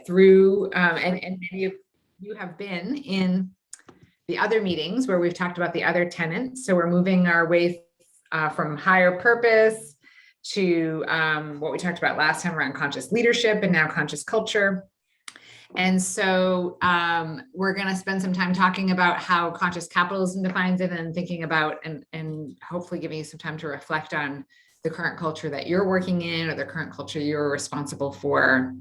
through, and many of you have been in the other meetings where we've talked about the other tenets. So we're moving our way from higher purpose to what we talked about last time around conscious leadership and now conscious culture. And so we're going to spend some time talking about how conscious capitalism defines it and thinking about and hopefully giving you some time to reflect on the current culture that you're working in or the current culture you're responsible for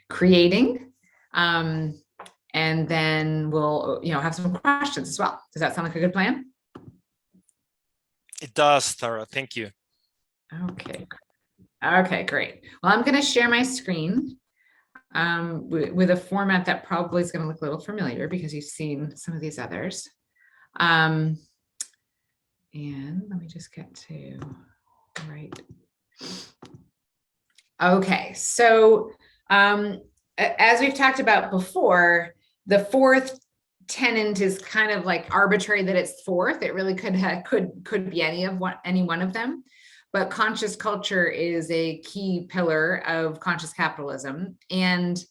creating. And then we'll, have some questions as well. Does that sound like a good plan? It does, Tara. Thank you. Okay. Okay, great. Well, I'm going to share my screen with a format that probably is going to look a little familiar because you've seen some of these others. And let me just get to right. Okay, so as we've talked about before, the fourth tenet is kind of like arbitrary that it's fourth. It really could be any one of them. But conscious culture is a key pillar of conscious capitalism. And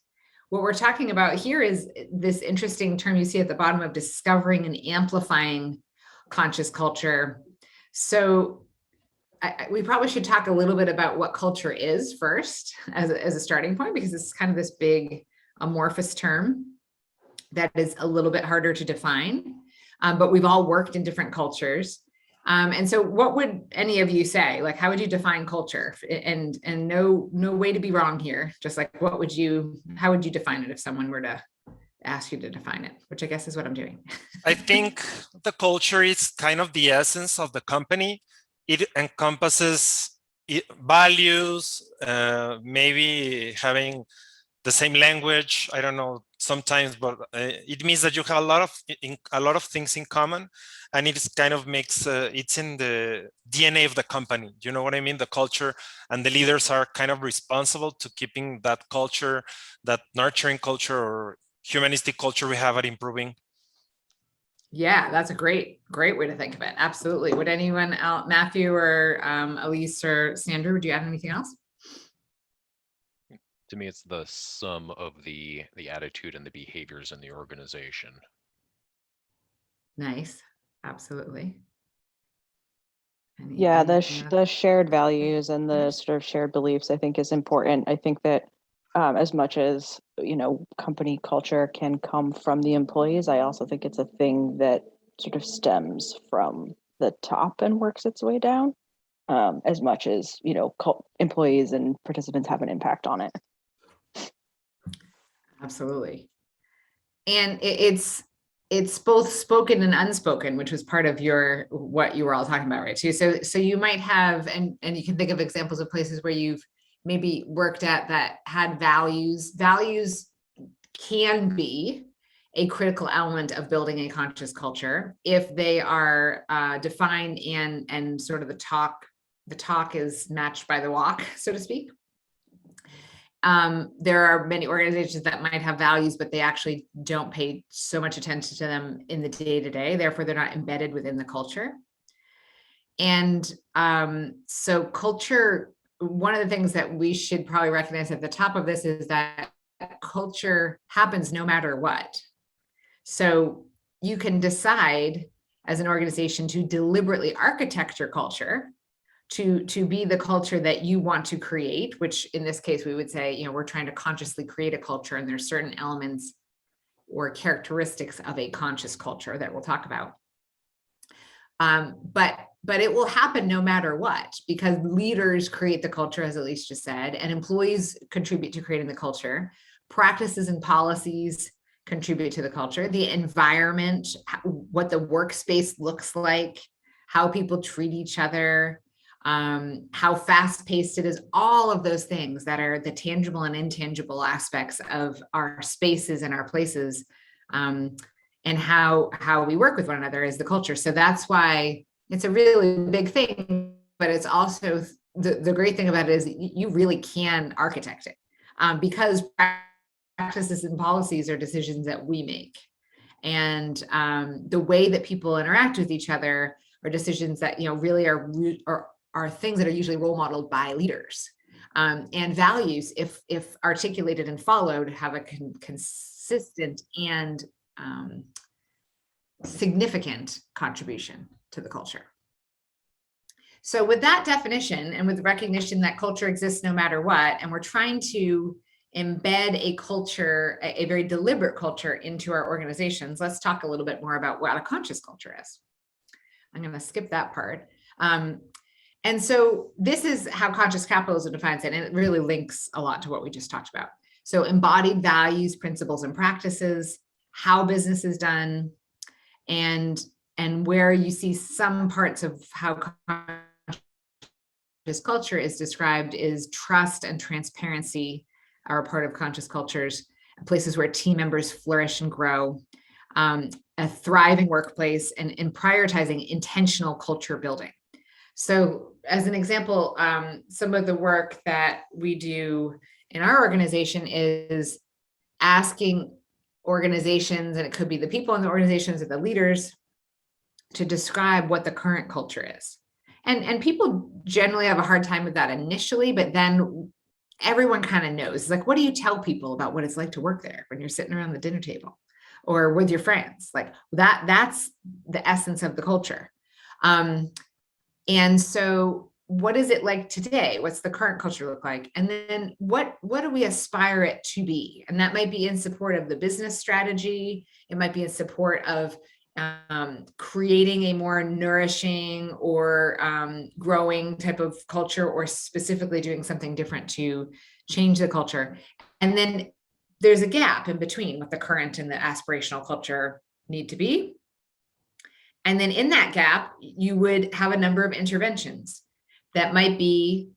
what we're talking about here is this interesting term you see at the bottom of discovering and amplifying conscious culture. So we probably should talk a little bit about what culture is first as a starting point, because it's kind of this big amorphous term that is a little bit harder to define, but we've all worked in different cultures. And so what would any of you say? Like, how would you define culture? And no way to be wrong here. Just like, how would you define it if someone were to ask you to define it, which I guess is what I'm doing. I think the culture is kind of the essence of the company. It encompasses values, maybe having the same language. I don't know sometimes, but it means that you have a lot of things in common, and it kind of makes it's in the DNA of the company. You know what I mean? The culture, and the leaders are kind of responsible to keeping that culture, that nurturing culture or humanistic culture we have at improving. Yeah, that's a great way to think of it. Absolutely. Would anyone else, Matthew or Elise or Sandra, would you add anything else? To me, it's the sum of the attitude and the behaviors in the organization. Nice. Absolutely. Yeah, the shared values and the sort of shared beliefs, I think, is important. I think that as much as, company culture can come from the employees, I also think it's a thing that sort of stems from the top and works its way down, as much as, employees and participants have an impact on it. Absolutely. And it's both spoken and unspoken, which was part of what you were all talking about, right? Too. So you might have, and you can think of examples of places where you've maybe worked at that had values. Values can be a critical element of building a conscious culture if they are defined and sort of the talk is matched by the walk, so to speak. There are many organizations that might have values, but they actually don't pay so much attention to them in the day-to-day. Therefore, they're not embedded within the culture. And so culture, one of the things that we should probably recognize at the top of this is that culture happens no matter what. So you can decide as an organization to deliberately architect your culture to be the culture that you want to create, which in this case, we would say, we're trying to consciously create a culture, and there's certain elements or characteristics of a conscious culture that we'll talk about. But it will happen no matter what, because leaders create the culture, as Elise just said, and employees contribute to creating the culture. Practices and policies contribute to the culture. The environment, what the workspace looks like, how people treat each other, how fast-paced it is, all of those things that are the tangible and intangible aspects of our spaces and our places, and how we work with one another is the culture. So that's why it's a really big thing, but it's also the great thing about it is you really can architect it, because practices and policies are decisions that we make, and the way that people interact with each other are decisions that really are things that are usually role modeled by leaders. and values, if articulated and followed, have a consistent and significant contribution to the culture. So with that definition, and with recognition that culture exists no matter what, and we're trying to embed a culture, a very deliberate culture, into our organizations, let's talk a little bit more about what a conscious culture is. I'm going to skip that part. And so this is how conscious capitalism defines it, and it really links a lot to what we just talked about. So embodied values, principles, and practices, how business is done, and where you see some parts of how conscious culture is described is trust and transparency are a part of conscious cultures, places where team members flourish and grow, a thriving workplace, and prioritizing intentional culture building. So as an example, some of the work that we do in our organization is asking organizations, and it could be the people in the organizations or the leaders, to describe what the current culture is. And people generally have a hard time with that initially, but then everyone kind of knows. It's like, what do you tell people about what it's like to work there when you're sitting around the dinner table or with your friends? Like that's the essence of the culture. And so what is it like today? What's the current culture look like? And then what do we aspire it to be? And that might be in support of the business strategy. It might be in support of creating a more nourishing or growing type of culture, or specifically doing something different to change the culture. And then there's a gap in between what the current and the aspirational culture need to be. And then in that gap, you would have a number of interventions that might be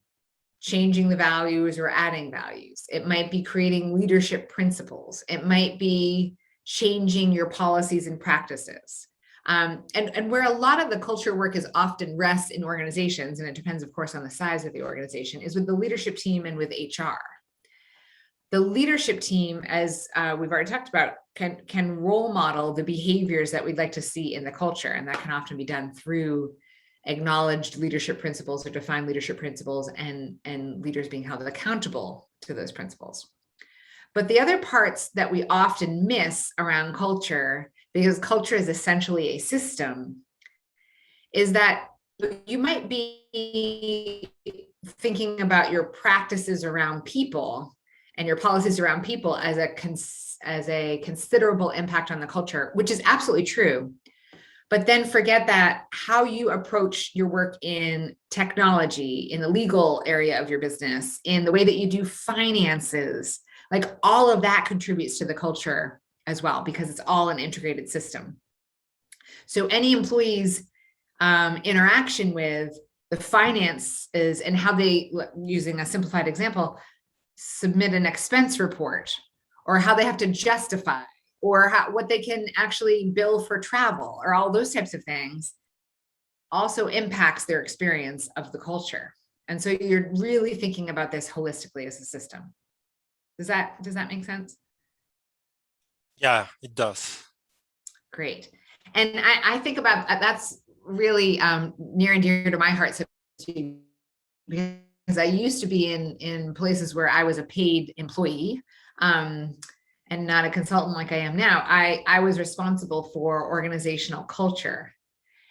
changing the values or adding values. It might be creating leadership principles. It might be changing your policies and practices. And where a lot of the culture work is often rests in organizations, and it depends, of course, on the size of the organization, is with the leadership team and with HR. The leadership team, as we've already talked about, can role model the behaviors that we'd like to see in the culture. And that can often be done through acknowledged leadership principles or defined leadership principles, and leaders being held accountable to those principles. But the other parts that we often miss around culture, because culture is essentially a system, is that you might be thinking about your practices around people and your policies around people as a considerable impact on the culture, which is absolutely true. But then forget that how you approach your work in technology, in the legal area of your business, in the way that you do finances, like all of that contributes to the culture as well, because it's all an integrated system. So any employee's interaction with the finances and how they, using a simplified example, submit an expense report, or how they have to justify, or what they can actually bill for travel, or all those types of things, also impacts their experience of the culture. And so you're really thinking about this holistically as a system. Does that make sense? Yeah, it does. Great. And I think about that's really near and dear to my heart, so to speak, because I used to be in places where I was a paid employee and not a consultant like I am now. I was responsible for organizational culture,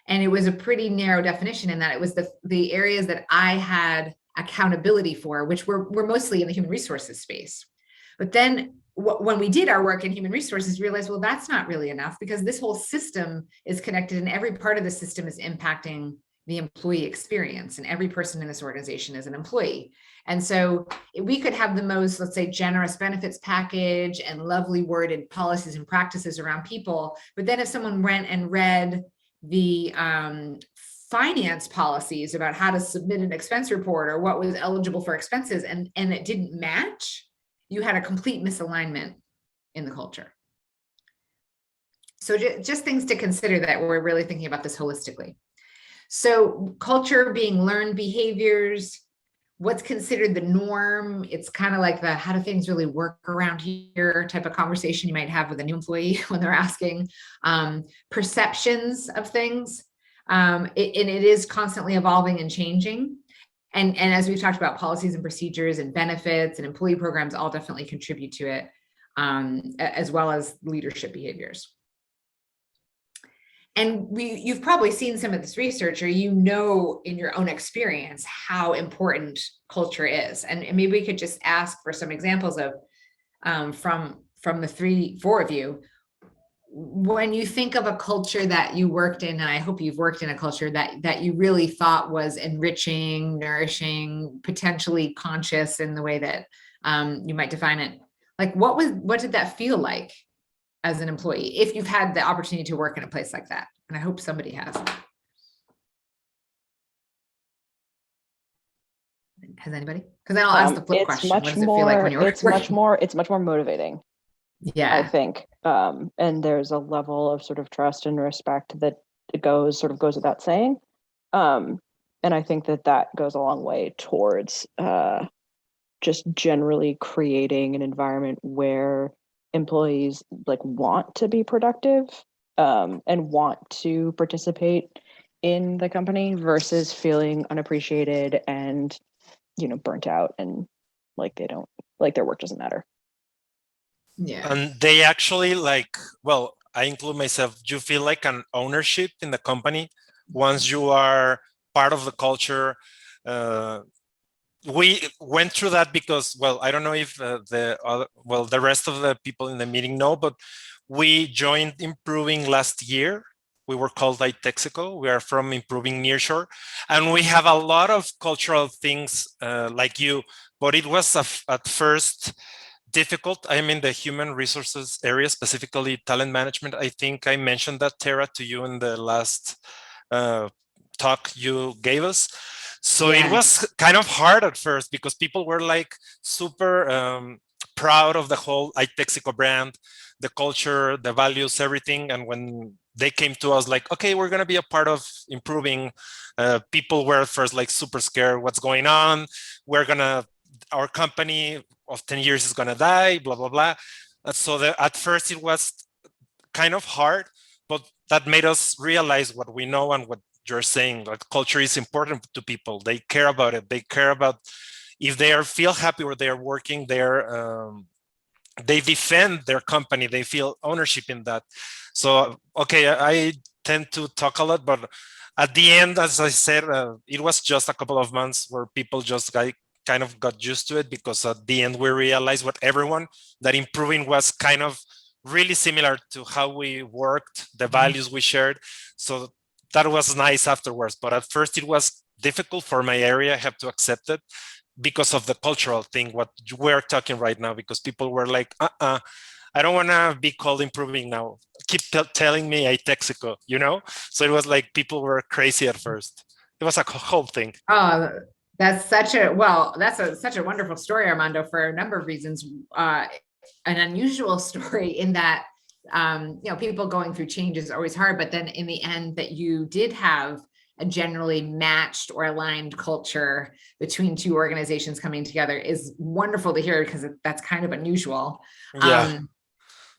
and it was a pretty narrow definition in that it was the areas that I had accountability for, which were mostly in the human resources space. But then when we did our work in human resources, we realized, well, that's not really enough, because this whole system is connected, and every part of the system is impacting the employee experience, and every person in this organization is an employee. And so we could have the most, let's say, generous benefits package and lovely worded policies and practices around people. But then if someone went and read the finance policies about how to submit an expense report or what was eligible for expenses, and it didn't match, you had a complete misalignment in the culture. So just things to consider that we're really thinking about this holistically. So culture being learned behaviors, what's considered the norm. It's kind of like the how do things really work around here type of conversation you might have with a new employee when they're asking. Perceptions of things. And it is constantly evolving and changing. And as we've talked about, policies and procedures and benefits and employee programs all definitely contribute to it, as well as leadership behaviors. And you've probably seen some of this research, or you know in your own experience how important culture is. And maybe we could just ask for some examples of from the 4 of you. When you think of a culture that you worked in, and I hope you've worked in a culture that you really thought was enriching, nourishing, potentially conscious in the way that you might define it, like what did that feel like as an employee, if you've had the opportunity to work in a place like that? And I hope somebody has. Has anybody? Because then I'll ask the flip question. What does it feel like when you're working? It's much more motivating. Yeah, I think. And there's a level of sort of trust and respect that goes without saying. And I think that goes a long way towards just generally creating an environment where employees like want to be productive and want to participate in the company versus feeling unappreciated and, burnt out and like they don't, like their work doesn't matter. yeah. And they actually well, I include myself, you feel like an ownership in the company once you are part of the culture. We went through that because, well, I don't know if the rest of the people in the meeting know, but we joined Improving last year. We were called Texico. We are from Improving Nearshore, and we have a lot of cultural things like you, but it was at first difficult. I'm in the human resources area, specifically talent management. I think I mentioned that, Tara, to you in the last talk you gave us. So Yeah. it was kind of hard at first because people were like super proud of the whole Texico brand, the culture, the values, everything. And when they came to us like, okay, we're going to be a part of Improving, people were at first like super scared. What's going on? Our company of 10 years is going to die, blah, blah, blah. So at first it was kind of hard, but that made us realize what we know and what you're saying, like culture is important to people. They care about it. They care about if they feel happy where they're working, they defend their company. They feel ownership in that. So, okay, I tend to talk a lot, but at the end, as I said, it was just a couple of months where people just kind of got used to it, because at the end we realized that Improving was kind of really similar to how we worked, the values we shared. So that was nice afterwards. But at first it was difficult for my area. I have to accept it because of the cultural thing, what we're talking right now, because people were like, I don't want to be called Improving now. Keep telling me Texico, So it was like people were crazy at first. It was a whole thing. Oh, that's such a wonderful story, Armando, for a number of reasons. An unusual story in that, people going through change is always hard, but then in the end that you did have a generally matched or aligned culture between two organizations coming together is wonderful to hear, because that's kind of unusual. Yeah.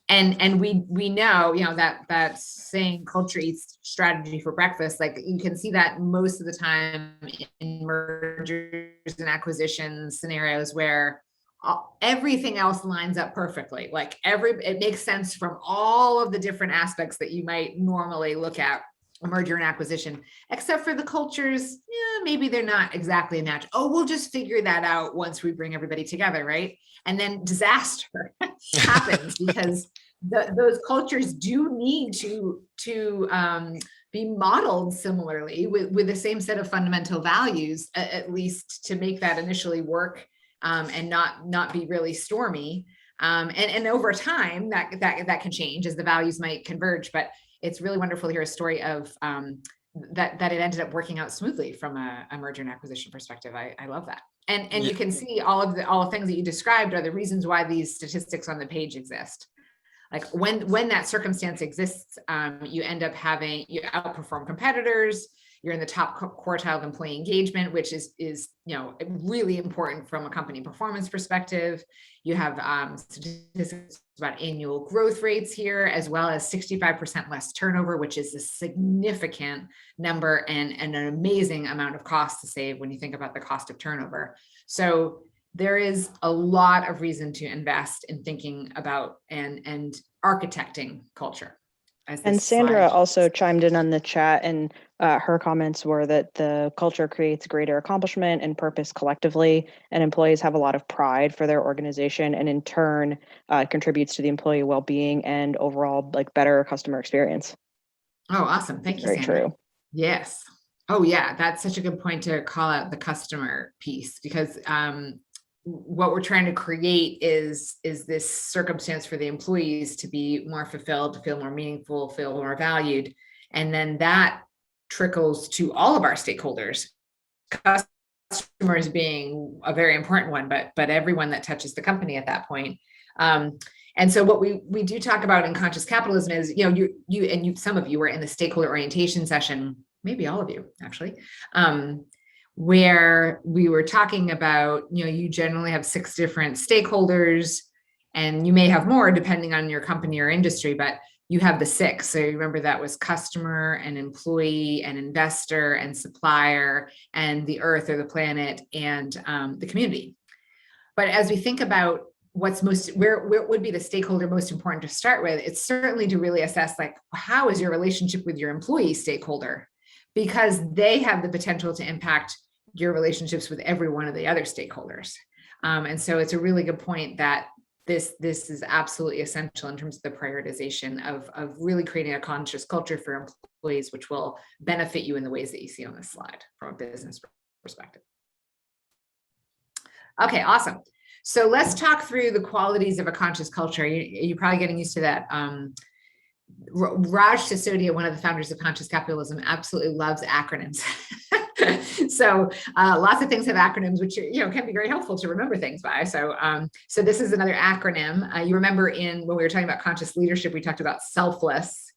And we know, that saying culture eats strategy for breakfast, like you can see that most of the time in mergers and acquisitions scenarios where everything else lines up perfectly. Like it makes sense from all of the different aspects that you might normally look at a merger and acquisition, except for the cultures. Yeah, maybe they're not exactly a match. Oh, we'll just figure that out once we bring everybody together, right? And then disaster happens because those cultures do need to be modeled similarly with the same set of fundamental values, at least to make that initially work, and not be really stormy. And over time that can change as the values might converge, but it's really wonderful to hear a story of that it ended up working out smoothly from a merger and acquisition perspective. I love that. And you can see all the things that you described are the reasons why these statistics on the page exist. Like when that circumstance exists, you end up you outperform competitors, You're in the top quartile of employee engagement, which is really important from a company performance perspective. You have statistics about annual growth rates here, as well as 65% less turnover, which is a significant number and an amazing amount of cost to save when you think about the cost of turnover. So there is a lot of reason to invest in thinking about and architecting culture. And Sandra also chimed in on the chat, and her comments were that the culture creates greater accomplishment and purpose collectively, and employees have a lot of pride for their organization, and in turn contributes to the employee well-being and overall better customer experience. Oh, awesome. Thank you, Very Sandra. true. Yes. Oh, yeah. That's such a good point to call out the customer piece, because what we're trying to create is this circumstance for the employees to be more fulfilled, to feel more meaningful, feel more valued. And then that trickles to all of our stakeholders, customers being a very important one, but everyone that touches the company at that point. And so what we do talk about in conscious capitalism is, some of you were in the stakeholder orientation session, maybe all of you actually, where we were talking about, you generally have 6 different stakeholders, and you may have more depending on your company or industry, but you have the 6. So remember, that was customer and employee and investor and supplier and the earth or the planet and the community. But as we think about where would be the stakeholder most important to start with, it's certainly to really assess, how is your relationship with your employee stakeholder? Because they have the potential to impact your relationships with every one of the other stakeholders. And so it's a really good point that this is absolutely essential in terms of the prioritization of really creating a conscious culture for employees, which will benefit you in the ways that you see on this slide from a business perspective. Okay, awesome. So let's talk through the qualities of a conscious culture. You're probably getting used to that. Raj Sisodia, one of the founders of Conscious Capitalism, absolutely loves acronyms. So lots of things have acronyms, which can be very helpful to remember things by. So this is another acronym. You remember when we were talking about conscious leadership, we talked about selfless.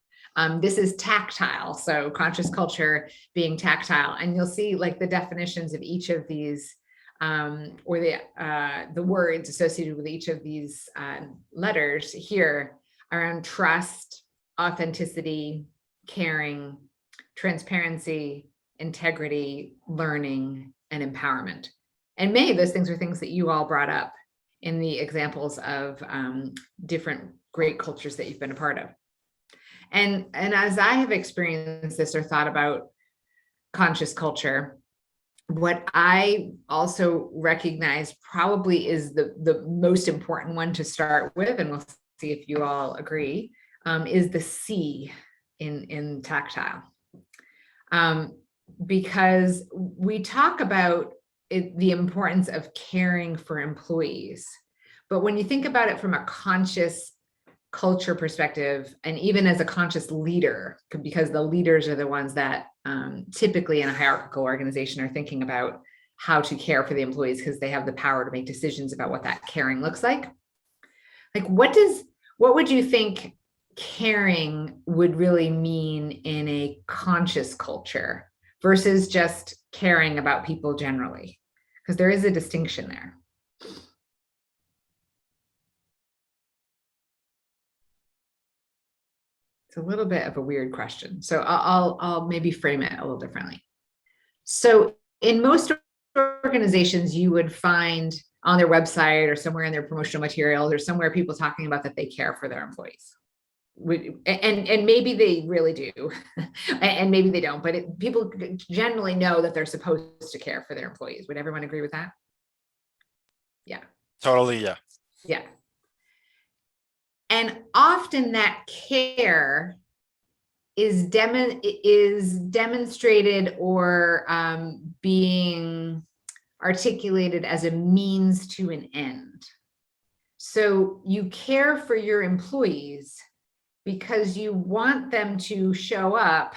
This is tactile. So conscious culture being tactile, and you'll see the definitions of each of these, or the words associated with each of these letters here around trust, authenticity, caring, transparency, integrity, learning, and empowerment. And many of those things are things that you all brought up in the examples of different great cultures that you've been a part of. And as I have experienced this or thought about conscious culture, what I also recognize probably is the most important one to start with, and we'll see if you all agree, is the C in tactile. Because we talk about the importance of caring for employees, but when you think about it from a conscious culture perspective, and even as a conscious leader, because the leaders are the ones that typically in a hierarchical organization are thinking about how to care for the employees, because they have the power to make decisions about what that caring looks like. What would you think caring would really mean in a conscious culture versus just caring about people generally? Because there is a distinction there. It's a little bit of a weird question. So I'll maybe frame it a little differently. So in most organizations, you would find on their website or somewhere in their promotional materials or somewhere people talking about that they care for their employees. And maybe they really do, and maybe they don't, but people generally know that they're supposed to care for their employees. Would everyone agree with that? Yeah. Totally, yeah. Yeah. And often that care is demonstrated or being articulated as a means to an end. So you care for your employees because you want them to show up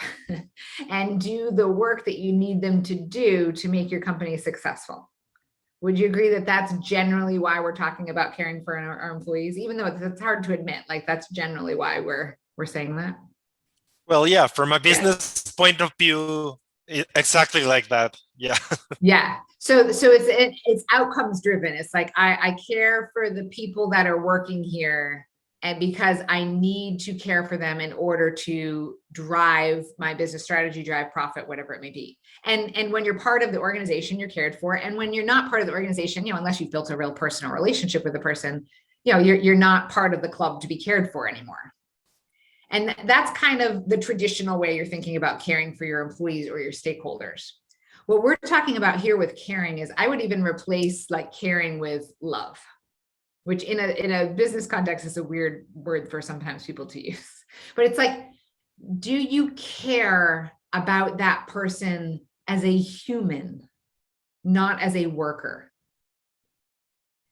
and do the work that you need them to do to make your company successful. Would you agree that that's generally why we're talking about caring for our employees, even though it's hard to admit, that's generally why we're saying that? Well, yeah, from a business point of view, Exactly like that. Yeah. Yeah. So it's outcomes driven. It's like I care for the people that are working here, and because I need to care for them in order to drive my business strategy, drive profit, whatever it may be. And when you're part of the organization, you're cared for. And when you're not part of the organization, unless you've built a real personal relationship with the person, you're not part of the club to be cared for anymore. And that's kind of the traditional way you're thinking about caring for your employees or your stakeholders. What we're talking about here with caring is, I would even replace like caring with love, which in a business context is a weird word for sometimes people to use. But it's like, do you care about that person as a human, not as a worker?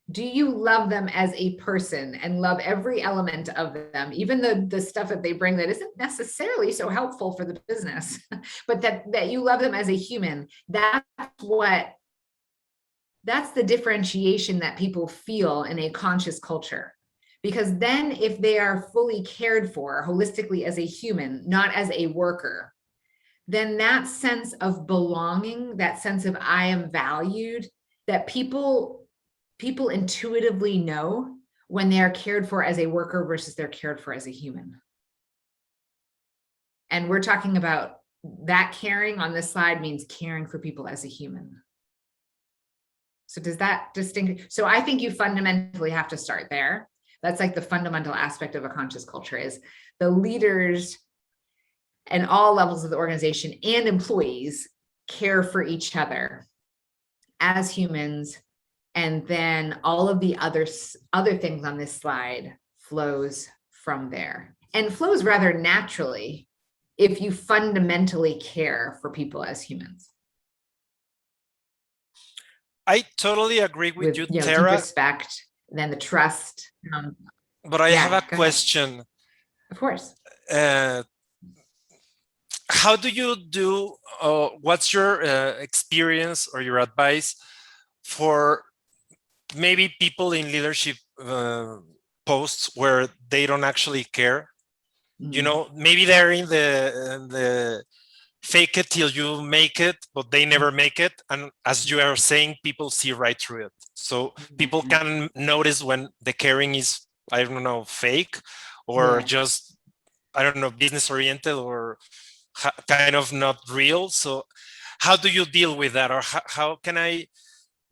Do you love them as a person and love every element of them, even the stuff that they bring that isn't necessarily so helpful for the business, but that you love them as a human? That's the differentiation that people feel in a conscious culture. Because then if they are fully cared for holistically as a human, not as a worker, then that sense of belonging, that sense of I am valued, that people intuitively know when they are cared for as a worker versus they're cared for as a human. And we're talking about that caring on this slide means caring for people as a human. So does that distinguish? So I think you fundamentally have to start there. That's like the fundamental aspect of a conscious culture, is the leaders and all levels of the organization and employees care for each other as humans. And then all of the other things on this slide flows from there, and flows rather naturally if you fundamentally care for people as humans. I totally agree with you, Deep Tara. respect, then the trust. But I have a go ahead. question. Of course. How do you do, what's your experience or your advice for maybe people in leadership posts where they don't actually care? Maybe they're in the fake it till you make it, but they never make it. And as you are saying, people see right through it. So people can notice when the caring is, I don't know, fake, or just, I don't know, business oriented, or kind of not real. So how do you deal with that? Or how can I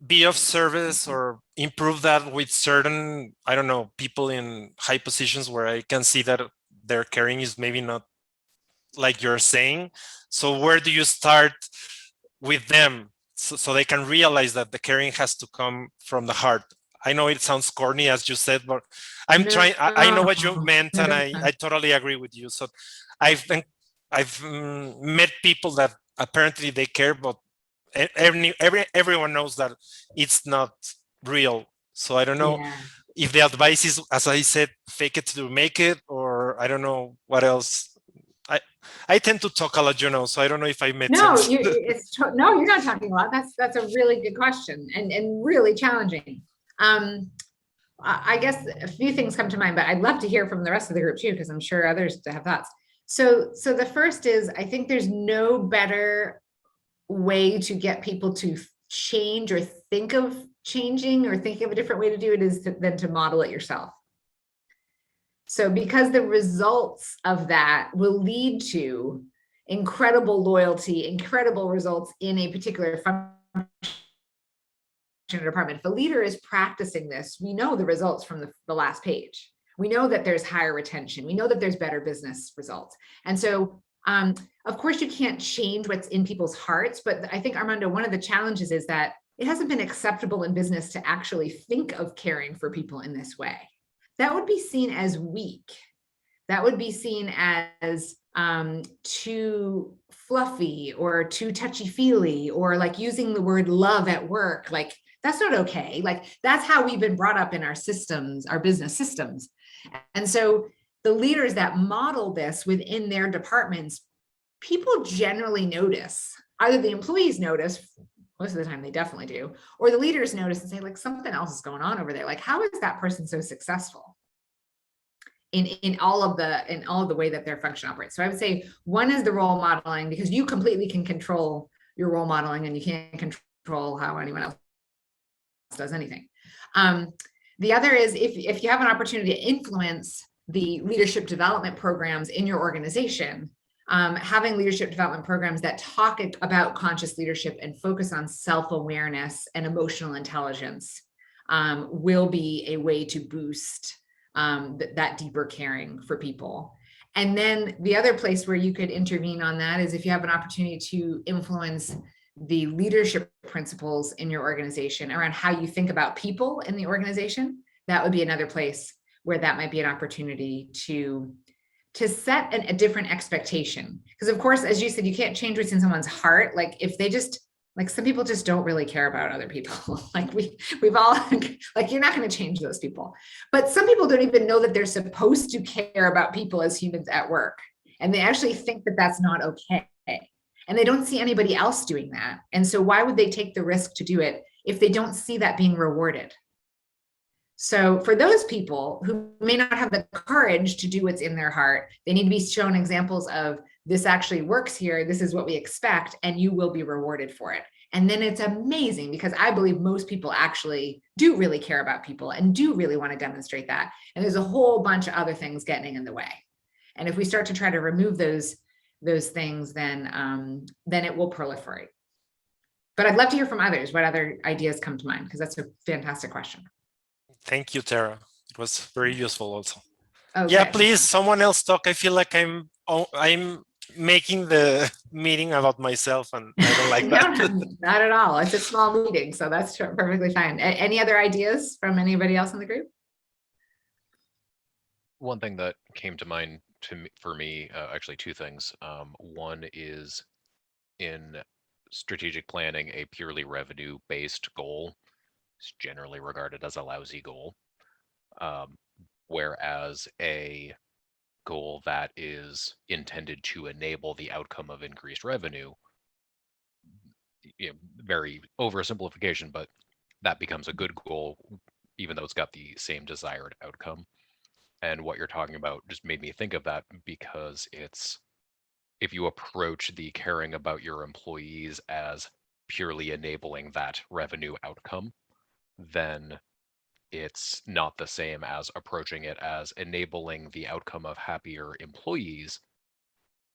be of service or improve that with certain, I don't know, people in high positions where I can see that their caring is maybe not like you're saying? So where do you start with them so they can realize that the caring has to come from the heart? I know it sounds corny, as you said, but I'm trying. I know what you meant, and I totally agree with you. So I've met people that apparently they care, but everyone knows that it's not real. So I don't know if the advice is, as I said, fake it to make it, or I don't know what else. I tend to talk a lot, so I don't know if I made sense. No, you're not talking a lot. That's a really good question, and really challenging. I guess a few things come to mind, but I'd love to hear from the rest of the group too, because I'm sure others have thoughts. So the first is, I think there's no better way to get people to change or think of changing or thinking of a different way to do it than to model it yourself. So because the results of that will lead to incredible loyalty, incredible results in a particular function or department. If a leader is practicing this, we know the results from the last page. We know that there's higher retention. We know that there's better business results. And so, of course, you can't change what's in people's hearts, but I think, Armando, one of the challenges is that it hasn't been acceptable in business to actually think of caring for people in this way. That would be seen as weak. That would be seen as too fluffy or too touchy-feely, or like using the word love at work. Like, that's not okay. Like, that's how we've been brought up in our systems, our business systems. And so the leaders that model this within their departments, people generally notice. Either the employees notice, most of the time they definitely do, or the leaders notice and say, like, something else is going on over there. Like, how is that person so successful? in all of the way that their function operates. So I would say one is the role modeling, because you completely can control your role modeling and you can't control how anyone else does anything. The other is if you have an opportunity to influence the leadership development programs in your organization, having leadership development programs that talk about conscious leadership and focus on self-awareness and emotional intelligence will be a way to boost that deeper caring for people. And then the other place where you could intervene on that is if you have an opportunity to influence the leadership principles in your organization around how you think about people in the organization. That would be another place where that might be an opportunity to set a different expectation. Because of course, as you said, you can't change what's in someone's heart. Like if they just, like some people just don't really care about other people. Like we've all, like you're not going to change those people. But some people don't even know that they're supposed to care about people as humans at work. And they actually think that that's not okay. And they don't see anybody else doing that. And so why would they take the risk to do it if they don't see that being rewarded? So for those people who may not have the courage to do what's in their heart, they need to be shown examples of this actually works here. This is what we expect, and you will be rewarded for it. And then it's amazing, because I believe most people actually do really care about people and do really want to demonstrate that. And there's a whole bunch of other things getting in the way. And if we start to try to remove those things, then it will proliferate. But I'd love to hear from others what other ideas come to mind, because that's a fantastic question. Thank you, Tara. It was very useful also. Okay. Yeah, please, someone else talk. I feel like I'm making the meeting about myself, and I don't like that. No, not at all. It's a small meeting, so that's perfectly fine. Any other ideas from anybody else in the group? One thing that came to mind for me, actually two things. One is in strategic planning, a purely revenue-based goal is generally regarded as a lousy goal, whereas a goal that is intended to enable the outcome of increased revenue, very oversimplification, but that becomes a good goal, even though it's got the same desired outcome. And what you're talking about just made me think of that, because it's, if you approach the caring about your employees as purely enabling that revenue outcome, then it's not the same as approaching it as enabling the outcome of happier employees,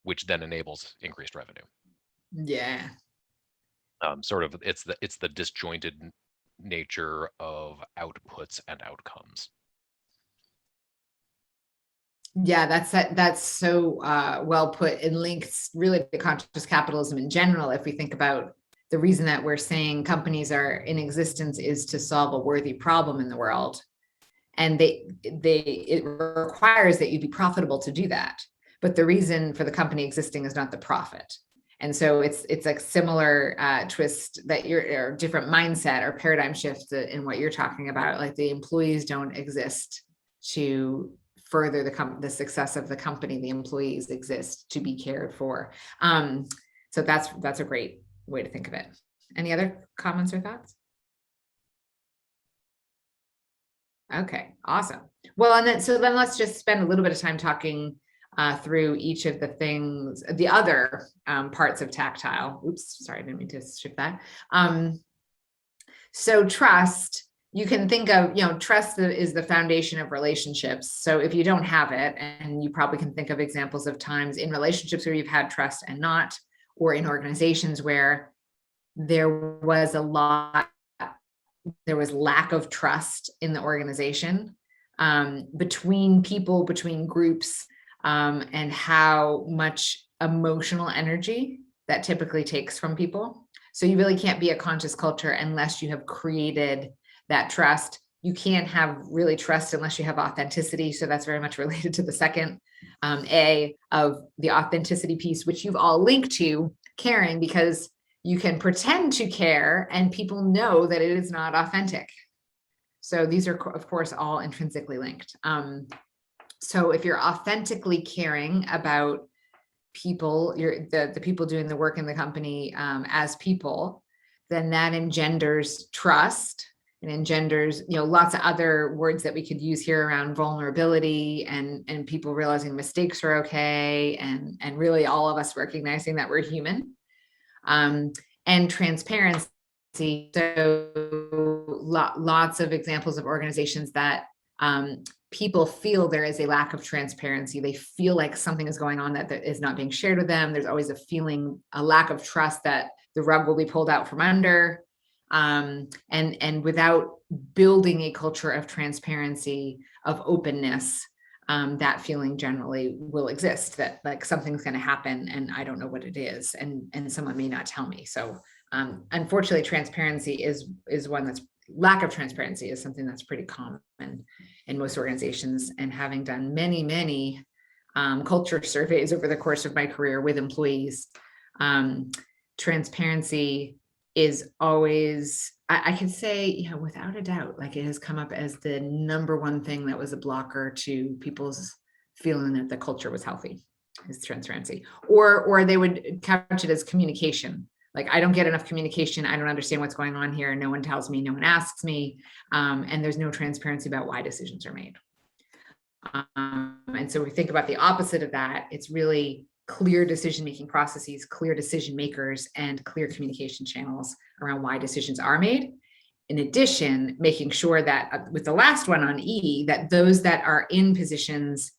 which then enables increased revenue. Yeah. Sort of, it's the disjointed nature of outputs and outcomes. Yeah, that's so well put, and links really to conscious capitalism in general. If we think about the reason that we're saying companies are in existence is to solve a worthy problem in the world, and it requires that you be profitable to do that. But the reason for the company existing is not the profit. And so it's like similar twist that or different mindset or paradigm shift in what you're talking about. Like the employees don't exist to further the success of the company. The employees exist to be cared for. So that's a great way to think of it. Any other comments or thoughts? Okay, awesome. Well, and then let's just spend a little bit of time talking through each of the things, the other parts of tactile. Oops, sorry, I didn't mean to shift that. So trust, you can think of, trust is the foundation of relationships. So if you don't have it, and you probably can think of examples of times in relationships where you've had trust and not, or in organizations where there was lack of trust in the organization, between people, between groups, and how much emotional energy that typically takes from people. So you really can't be a conscious culture unless you have created that trust. You can't have really trust unless you have authenticity. So that's very much related to the second A of the authenticity piece, which you've all linked to caring, because you can pretend to care and people know that it is not authentic. So these are, of course, all intrinsically linked. So if you're authentically caring about people, the people doing the work in the company as people, then that engenders trust. and engenders, lots of other words that we could use here around vulnerability and people realizing mistakes are okay, and really all of us recognizing that we're human, and transparency. So lots of examples of organizations that people feel there is a lack of transparency. They feel like something is going on that is not being shared with them. There's always a lack of trust that the rug will be pulled out from under. And without building a culture of transparency, of openness, that feeling generally will exist, that like something's going to happen and I don't know what it is, and someone may not tell me. So unfortunately, transparency is one that's lack of transparency is something that's pretty common in most organizations. And having done many culture surveys over the course of my career with employees, transparency is always, I can say, without a doubt, like it has come up as the number one thing that was a blocker to people's feeling that the culture was healthy, is transparency. Or they would couch it as communication. Like, I don't get enough communication. I don't understand what's going on here. No one tells me, no one asks me. And there's no transparency about why decisions are made. And so we think about the opposite of that. It's really clear decision-making processes, clear decision makers, and clear communication channels around why decisions are made. In addition, making sure that with the last one on E, that those that are in positions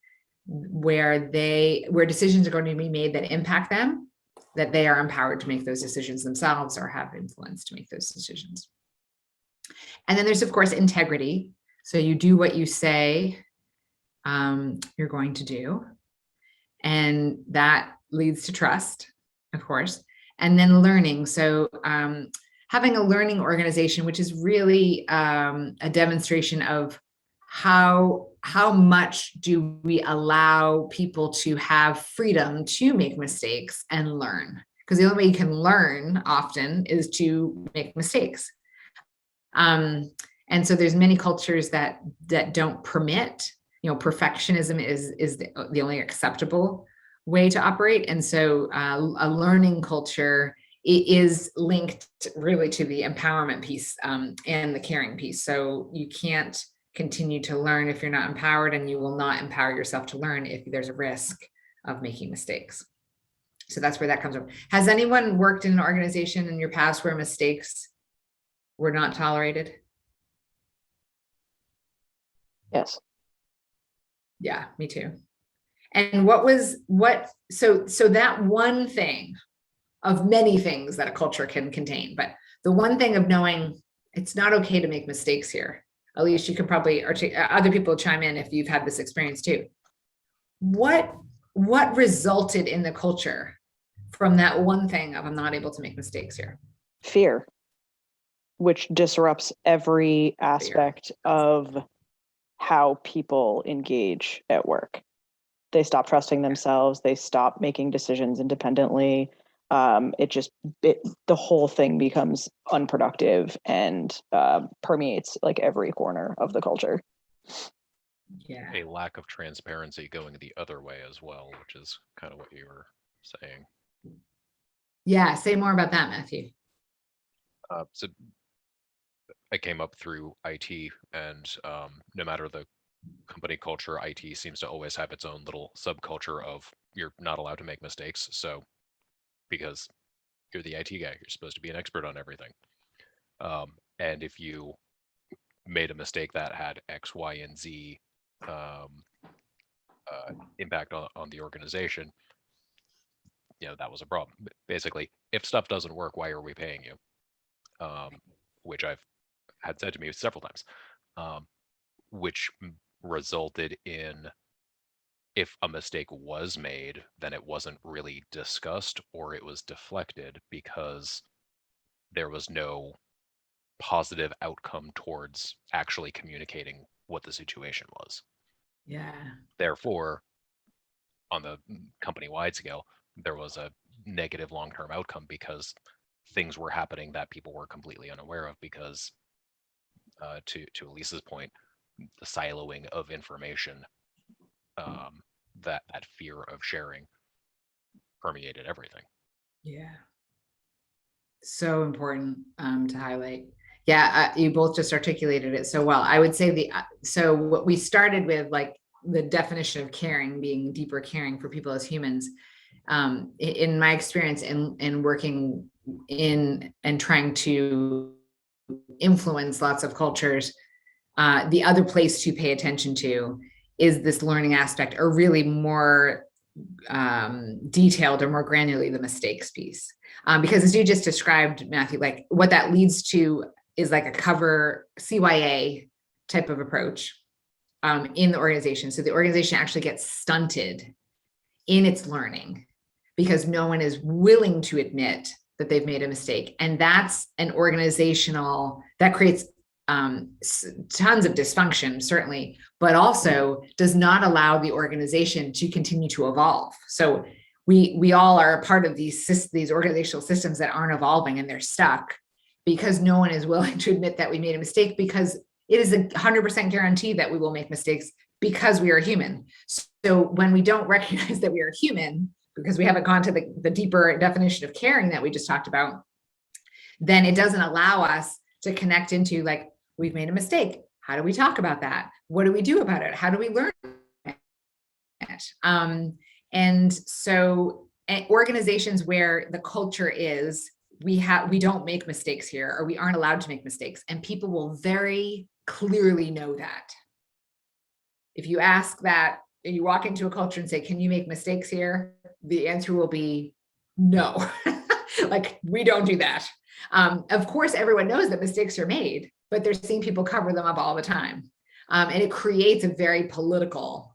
where decisions are going to be made that impact them, that they are empowered to make those decisions themselves or have influence to make those decisions. And then there's, of course, integrity. So you do what you say you're going to do. And that leads to trust, of course. And then learning. So having a learning organization, which is really a demonstration of how much do we allow people to have freedom to make mistakes and learn? Because the only way you can learn often is to make mistakes. And so there's many cultures that don't permit, perfectionism is the only acceptable way to operate. And so a learning culture is linked really to the empowerment piece and the caring piece. So you can't continue to learn if you're not empowered, and you will not empower yourself to learn if there's a risk of making mistakes. So that's where that comes from. Has anyone worked in an organization in your past where mistakes were not tolerated? Yes. Yeah, me too. And so that one thing of many things that a culture can contain, but the one thing of knowing it's not okay to make mistakes here. At least you can probably, or other people chime in if you've had this experience too. What resulted in the culture from that one thing of I'm not able to make mistakes here? Fear, which disrupts every aspect of how people engage at work. They stop trusting themselves. They stop making decisions independently. The whole thing becomes unproductive and permeates like every corner of the culture. Yeah. A lack of transparency going the other way as well, which is kind of what you were saying. Yeah, say more about that, Matthew. So I came up through IT, and no matter the company culture, IT seems to always have its own little subculture of you're not allowed to make mistakes. So because you're the IT guy, you're supposed to be an expert on everything. And if you made a mistake that had X, Y, and Z impact on the organization, that was a problem. Basically, if stuff doesn't work, why are we paying you? Which I've had said to me several times, which resulted in, if a mistake was made, then it wasn't really discussed, or it was deflected because there was no positive outcome towards actually communicating what the situation was. Yeah. Therefore, on the company-wide scale, there was a negative long-term outcome because things were happening that people were completely unaware of because, to Elisa's point, the siloing of information, that fear of sharing permeated everything. Yeah. So important to highlight. Yeah, you both just articulated it so well. I would say so what we started with, like the definition of caring being deeper caring for people as humans. In my experience in working in and trying to influence lots of cultures, the other place to pay attention to is this learning aspect, or really more detailed or more granularly the mistakes piece. Because as you just described, Matthew, like what that leads to is like a cover CYA type of approach in the organization. So the organization actually gets stunted in its learning because no one is willing to admit that they've made a mistake. And that's an organizational, that creates tons of dysfunction, certainly, but also does not allow the organization to continue to evolve. So we all are a part of these organizational systems that aren't evolving, and they're stuck because no one is willing to admit that we made a mistake, because it is 100% guarantee that we will make mistakes because we are human. So when we don't recognize that we are human, because we haven't gone to the deeper definition of caring that we just talked about, then it doesn't allow us to connect into, like, we've made a mistake. How do we talk about that? What do we do about it? How do we learn it? And so organizations where the culture is, we don't make mistakes here, or we aren't allowed to make mistakes. And people will very clearly know that. If you ask that and you walk into a culture and say, can you make mistakes here? The answer will be no. Like, we don't do that. Of course, everyone knows that mistakes are made, but they're seeing people cover them up all the time. And it creates a very political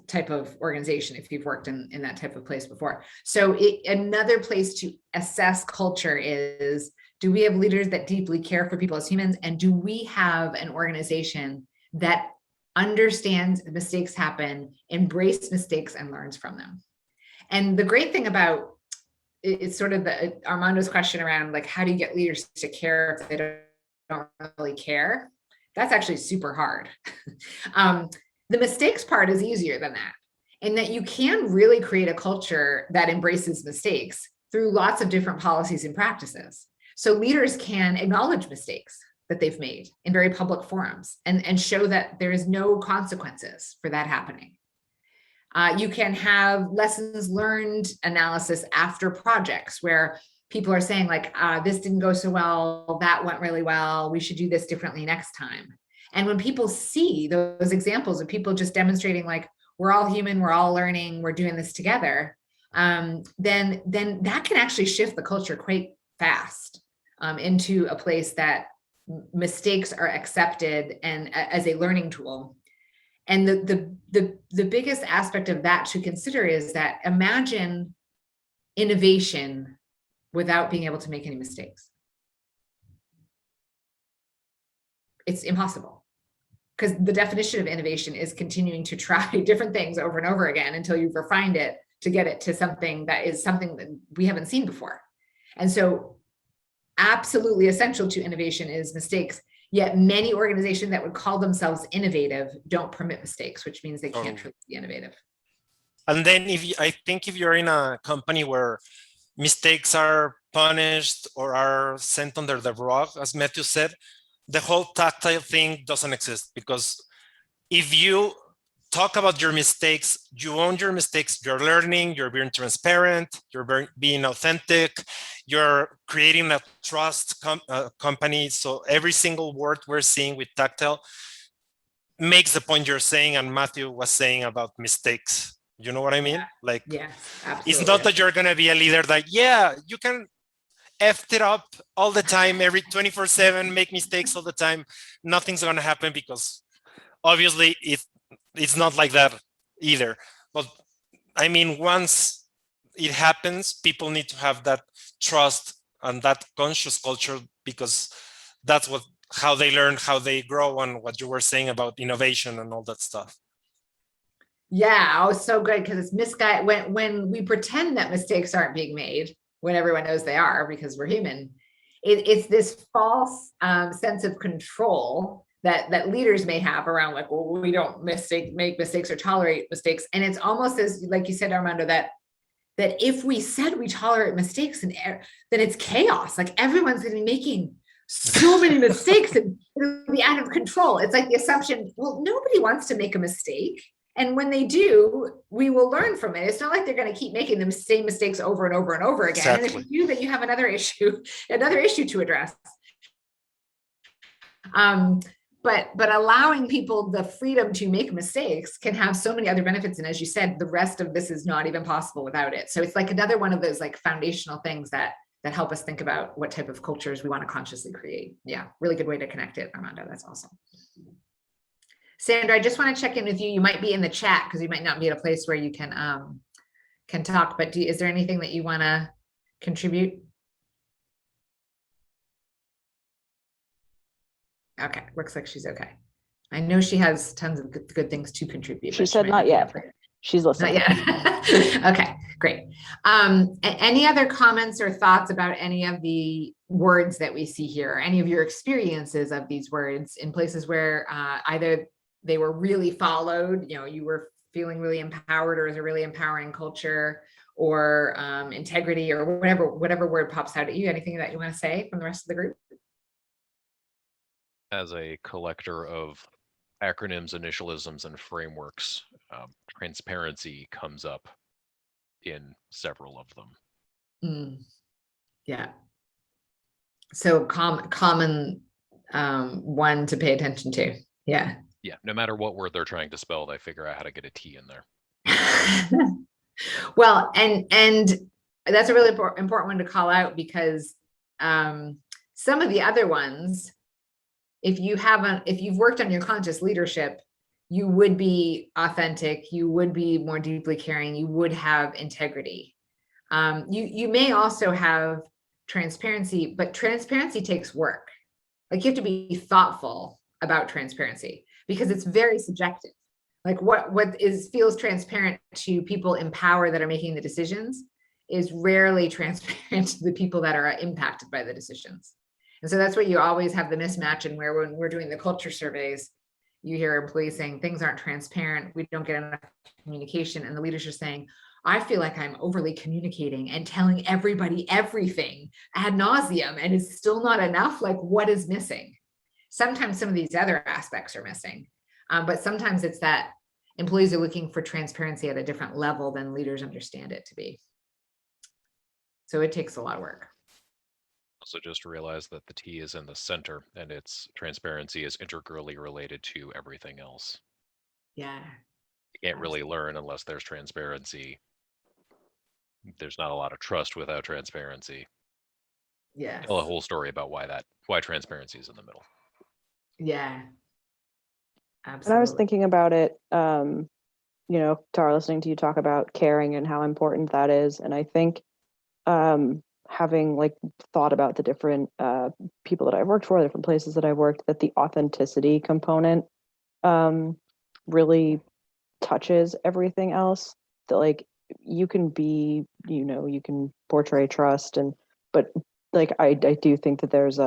type of organization, if you've worked in that type of place before. So another place to assess culture is, do we have leaders that deeply care for people as humans? And do we have an organization that understands mistakes happen, embrace mistakes, and learns from them? And the great thing about it's sort of Armando's question around, like, how do you get leaders to care if they don't really care? That's actually super hard. The mistakes part is easier than that, in that you can really create a culture that embraces mistakes through lots of different policies and practices. So leaders can acknowledge mistakes that they've made in very public forums and show that there is no consequences for that happening. You can have lessons learned analysis after projects where people are saying, like, this didn't go so well, that went really well, we should do this differently next time. And when people see those examples of people just demonstrating, like, we're all human, we're all learning, we're doing this together, then that can actually shift the culture quite fast into a place that mistakes are accepted and as a learning tool. And the biggest aspect of that to consider is that, imagine innovation without being able to make any mistakes. It's impossible, because the definition of innovation is continuing to try different things over and over again until you've refined it to get it to something that is something that we haven't seen before. And so absolutely essential to innovation is mistakes. Yet many organizations that would call themselves innovative don't permit mistakes, which means they can't truly be innovative. And then I think if you're in a company where mistakes are punished or are sent under the rug, as Matthew said, the whole tactile thing doesn't exist, because if you talk about your mistakes, you own your mistakes, you're learning, you're being transparent, you're being authentic, you're creating a trust company. So every single word we're seeing with tactile makes the point you're saying and Matthew was saying about mistakes. You know what I mean? Like, yes, absolutely. It's not that you're going to be a leader that, yeah, you can effed it up all the time, every 24/7, make mistakes all the time. Nothing's going to happen, because obviously it's not like that either. But I mean, once it happens, people need to have that trust and that conscious culture, because that's how they learn, how they grow, and what you were saying about innovation and all that stuff. Yeah, oh, so good, because it's misguided when we pretend that mistakes aren't being made, when everyone knows they are, because we're human. It's this false sense of control that leaders may have around, like, well, we don't make mistakes or tolerate mistakes. And it's almost as, like you said, Armando, that if we said we tolerate mistakes, then it's chaos. Like, everyone's going to be making so many mistakes and it'll be out of control. It's like the assumption, well, nobody wants to make a mistake. And when they do, we will learn from it. It's not like they're going to keep making the same mistakes over and over and over again. Exactly. And if you do, then you have another issue to address. But allowing people the freedom to make mistakes can have so many other benefits. And as you said, the rest of this is not even possible without it. So it's like another one of those like foundational things that help us think about what type of cultures we want to consciously create. Yeah, really good way to connect it, Armando. That's awesome. Sandra, I just want to check in with you. You might be in the chat because you might not be at a place where you can talk, but is there anything that you want to contribute? Okay, looks like she's okay. I know she has tons of good things to contribute. She said not yet. She's listening. Not yet. Okay, great. Any other comments or thoughts about any of the words that we see here, or any of your experiences of these words in places where either they were really followed, you were feeling really empowered, or is a really empowering culture, or integrity, or whatever word pops out at you? Anything that you want to say from the rest of the group? As a collector of acronyms, initialisms, and frameworks, transparency comes up in several of them. Yeah. So common one to pay attention to. Yeah. Yeah, no matter what word they're trying to spell, they figure out how to get a T in there. Well, and that's a really important one to call out, because some of the other ones, if you've worked on your conscious leadership, you would be authentic, you would be more deeply caring, you would have integrity. You may also have transparency, but transparency takes work. Like, you have to be thoughtful about transparency, because it's very subjective. Like what feels transparent to people in power that are making the decisions is rarely transparent to the people that are impacted by the decisions. And so that's what you always have the mismatch in, where when we're doing the culture surveys, you hear employees saying things aren't transparent, we don't get enough communication, and the leaders are saying, I feel like I'm overly communicating and telling everybody everything ad nauseum, and it's still not enough. Like, what is missing? Sometimes some of these other aspects are missing, but sometimes it's that employees are looking for transparency at a different level than leaders understand it to be. So it takes a lot of work. Also, just realize that the T is in the center, and its transparency is integrally related to everything else. Yeah. You can't really learn unless there's transparency. There's not a lot of trust without transparency. Yeah. Tell a whole story about why transparency is in the middle. Yeah. Absolutely. And I was thinking about it, Tara, listening to you talk about caring and how important that is. And I think having thought about the different people that I've worked for, the different places that I've worked, that the authenticity component really touches everything else. That you can be, you can portray trust, but I do think that there's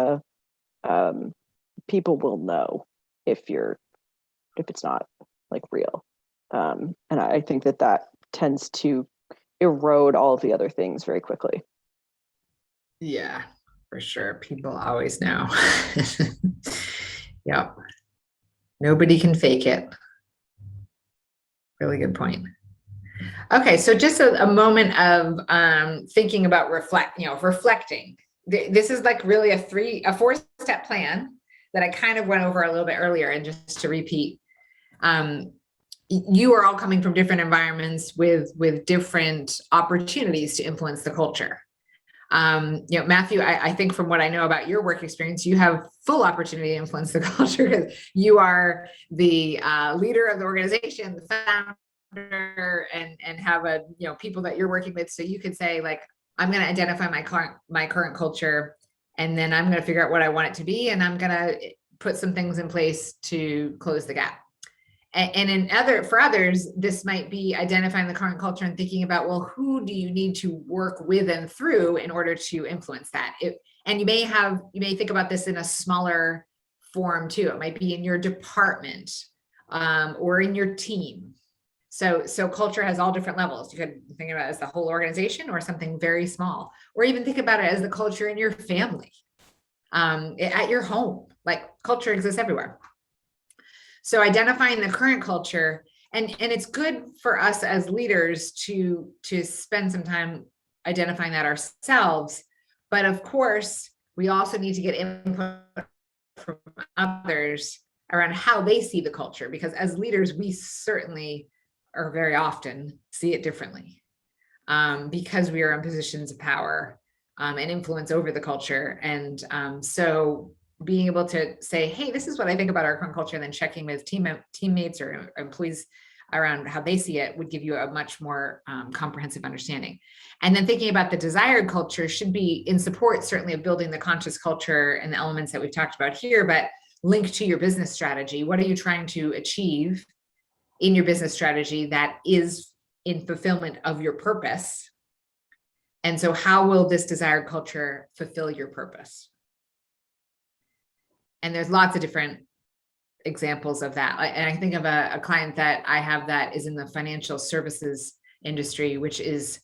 people will know if it's not real. And I think that tends to erode all of the other things very quickly. Yeah, for sure. People always know. Yep. Nobody can fake it. Really good point. Okay, so just a moment of thinking about reflecting. This is really a 4-step plan that I kind of went over a little bit earlier. And just to repeat, you are all coming from different environments with different opportunities to influence the culture. Matthew, I think from what I know about your work experience, you have full opportunity to influence the culture, because you are the leader of the organization, the founder, and have people that you're working with. So you could say, I'm going to identify my current culture, and then I'm going to figure out what I want it to be, and I'm going to put some things in place to close the gap. And for others, this might be identifying the current culture and thinking about, well, who do you need to work with and through in order to influence that? And you may think about this in a smaller form too. It might be in your department or in your team. So culture has all different levels. You could think about it as the whole organization, or something very small, or even think about it as the culture in your family. at your home. Like culture exists everywhere. So identifying the current culture, and it's good for us as leaders to spend some time identifying that ourselves. But of course, we also need to get input from others around how they see the culture, because as leaders, we certainly or very often see it differently, because we are in positions of power and influence over the culture. And so being able to say, hey, this is what I think about our current culture, and then checking with teammates or employees around how they see it would give you a much more comprehensive understanding. And then thinking about the desired culture should be in support, certainly, of building the conscious culture and the elements that we've talked about here, but linked to your business strategy. What are you trying to achieve in your business strategy that is in fulfillment of your purpose? And so how will this desired culture fulfill your purpose? And there's lots of different examples of that. And I think of a client that I have that is in the financial services industry, which is,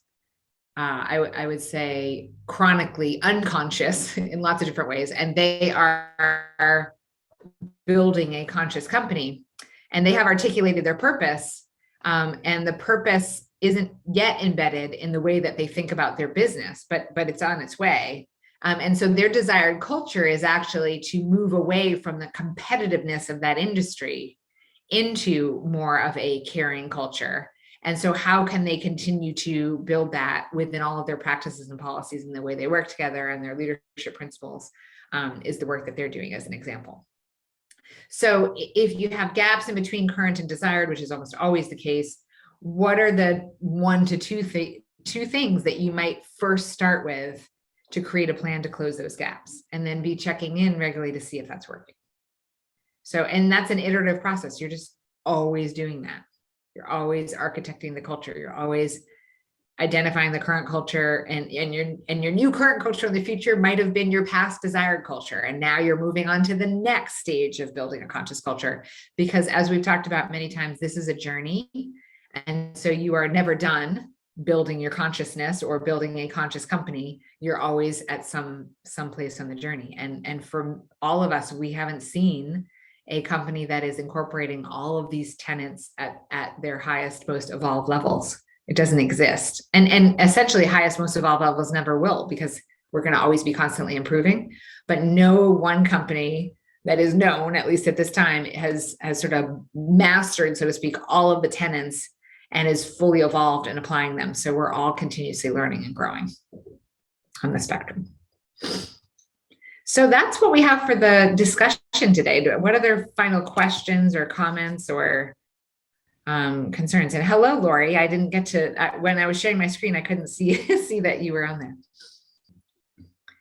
I would say, chronically unconscious in lots of different ways. And they are building a conscious company, and they have articulated their purpose. And the purpose isn't yet embedded in the way that they think about their business, but it's on its way. And so their desired culture is actually to move away from the competitiveness of that industry into more of a caring culture. And so how can they continue to build that within all of their practices and policies and the way they work together and their leadership principles, is the work that they're doing, as an example. So if you have gaps in between current and desired, which is almost always the case, what are the 1 to 2 things that you might first start with to create a plan to close those gaps, and then be checking in regularly to see if that's working? So, and that's an iterative process. You're just always doing that. You're always architecting the culture. You're always identifying the current culture, and your new current culture in the future might have been your past desired culture. And now you're moving on to the next stage of building a conscious culture, because as we've talked about many times, this is a journey. And so you are never done building your consciousness or building a conscious company. You're always at some place on the journey. And for all of us, we haven't seen a company that is incorporating all of these tenets at their highest, most evolved levels. It doesn't exist. And essentially highest, most evolved levels never will, because we're going to always be constantly improving. But no one company that is known, at least at this time, has sort of mastered, so to speak, all of the tenets and is fully evolved in applying them. So we're all continuously learning and growing on the spectrum. So that's what we have for the discussion today. What other final questions or comments or concerns? And hello, Lori. I didn't get to, when I was sharing my screen, I couldn't see that you were on there.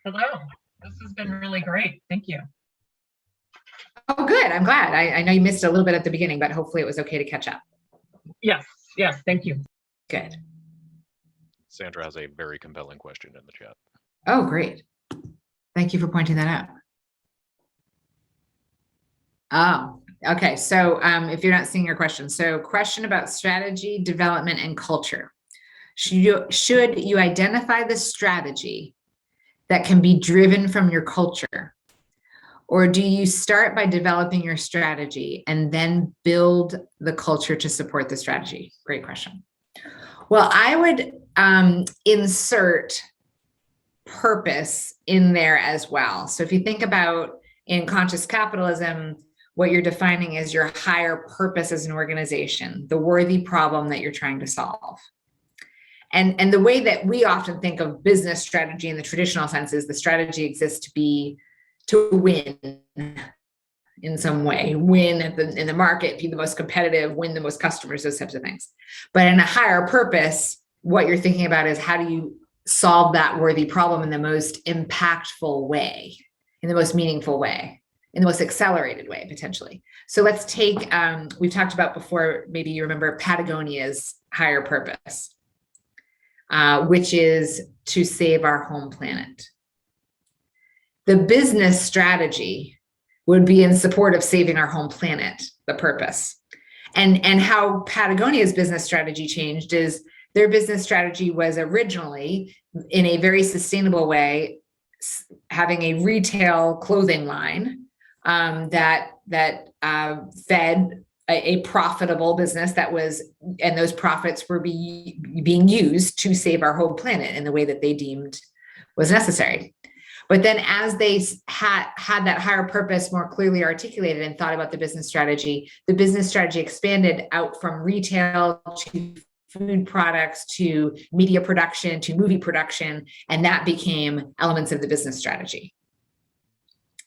Hello. This has been really great. Thank you. Oh, good. I'm glad. I know you missed a little bit at the beginning, but hopefully it was okay to catch up. Yes, thank you. Good. Sandra has a very compelling question in the chat. Oh, great. Thank you for pointing that out. Oh, okay. So if you're not seeing your question, so question about strategy, development, and culture. Should you identify the strategy that can be driven from your culture? Or do you start by developing your strategy and then build the culture to support the strategy? Great question. Well, I would insert purpose in there as well. So if you think about in conscious capitalism, what you're defining is your higher purpose as an organization, the worthy problem that you're trying to solve. And the way that we often think of business strategy in the traditional sense is the strategy exists to win in some way, win in the market, be the most competitive, win the most customers, those types of things. But in a higher purpose, what you're thinking about is how do you solve that worthy problem in the most impactful way, in the most meaningful way, in the most accelerated way, potentially. So let's take, we've talked about before, maybe you remember Patagonia's higher purpose, which is to save our home planet. The business strategy would be in support of saving our home planet, the purpose. And how Patagonia's business strategy changed is their business strategy was originally, in a very sustainable way, having a retail clothing line that fed a profitable business that was, and those profits were being used to save our whole planet in the way that they deemed was necessary. But then as they had that higher purpose more clearly articulated and thought about the business strategy expanded out from retail to food products to media production to movie production, and that became elements of the business strategy.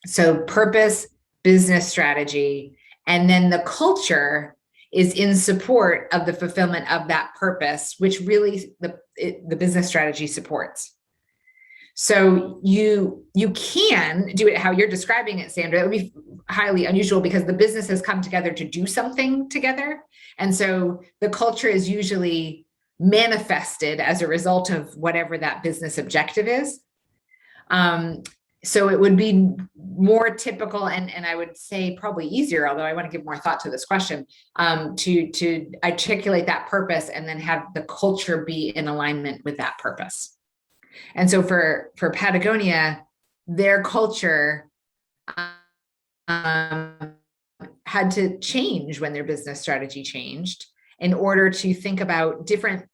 So purpose, business strategy, and then the culture is in support of the fulfillment of that purpose, which really the business strategy supports. So you can do it how you're describing it, Sandra. It would be highly unusual because the business has come together to do something together. And so the culture is usually manifested as a result of whatever that business objective is. So it would be more typical and I would say probably easier, although I want to give more thought to this question, to articulate that purpose and then have the culture be in alignment with that purpose. And so for Patagonia, their culture had to change when their business strategy changed in order to think about different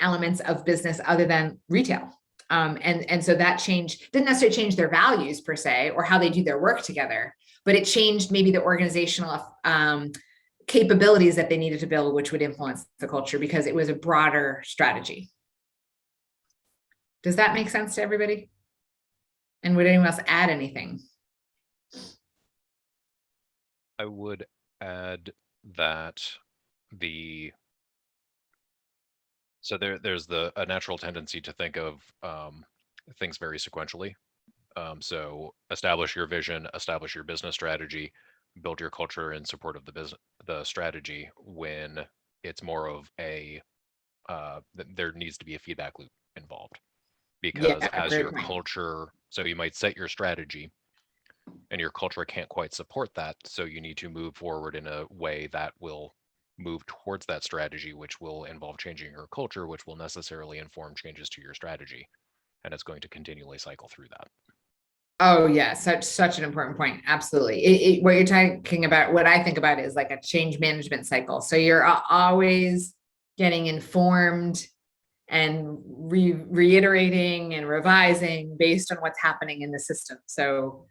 elements of business other than retail. And so that change didn't necessarily change their values per se, or how they do their work together, but it changed maybe the organizational capabilities that they needed to build, which would influence the culture because it was a broader strategy. Does that make sense to everybody? And would anyone else add anything? I would add that so there's a natural tendency to think of things very sequentially. So establish your vision, establish your business strategy, build your culture in support of the strategy, when it's more of a there needs to be a feedback loop involved. Because as your culture, so you might set your strategy and your culture can't quite support that. So you need to move forward in a way that will move towards that strategy, which will involve changing your culture, which will necessarily inform changes to your strategy. And it's going to continually cycle through that. Oh yeah, such an important point. Absolutely. What you're talking about, what I think about is like a change management cycle. So you're always getting informed and reiterating and revising based on what's happening in the system. So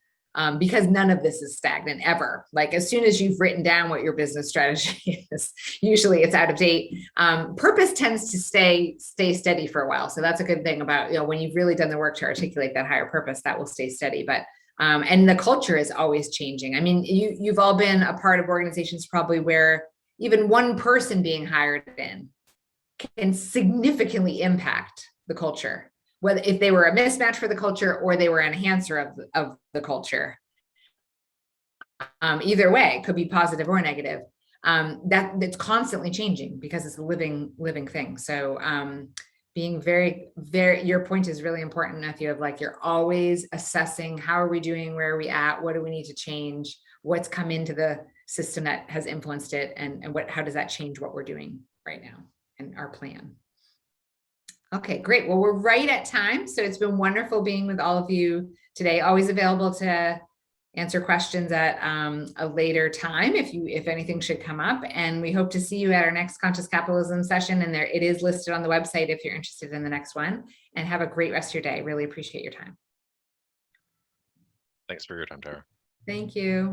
because none of this is stagnant ever. Like as soon as you've written down what your business strategy is, usually it's out of date. Purpose tends to stay steady for a while. So that's a good thing about, when you've really done the work to articulate that higher purpose, that will stay steady. But and the culture is always changing. I mean, you've all been a part of organizations probably where even one person being hired in can significantly impact the culture, whether if they were a mismatch for the culture or they were an enhancer of the culture. Either way, it could be positive or negative. That's constantly changing because it's a living thing. So being very, your point is really important, Matthew, of like, you're always assessing, how are we doing? Where are we at? What do we need to change? What's come into the system that has influenced it? And how does that change what we're doing right now and our plan? Okay, great. Well, we're right at time. So it's been wonderful being with all of you today. Always available to answer questions at a later time if anything should come up. And we hope to see you at our next Conscious Capitalism session. And it is listed on the website if you're interested in the next one. And have a great rest of your day. Really appreciate your time. Thanks for your time, Tara. Thank you.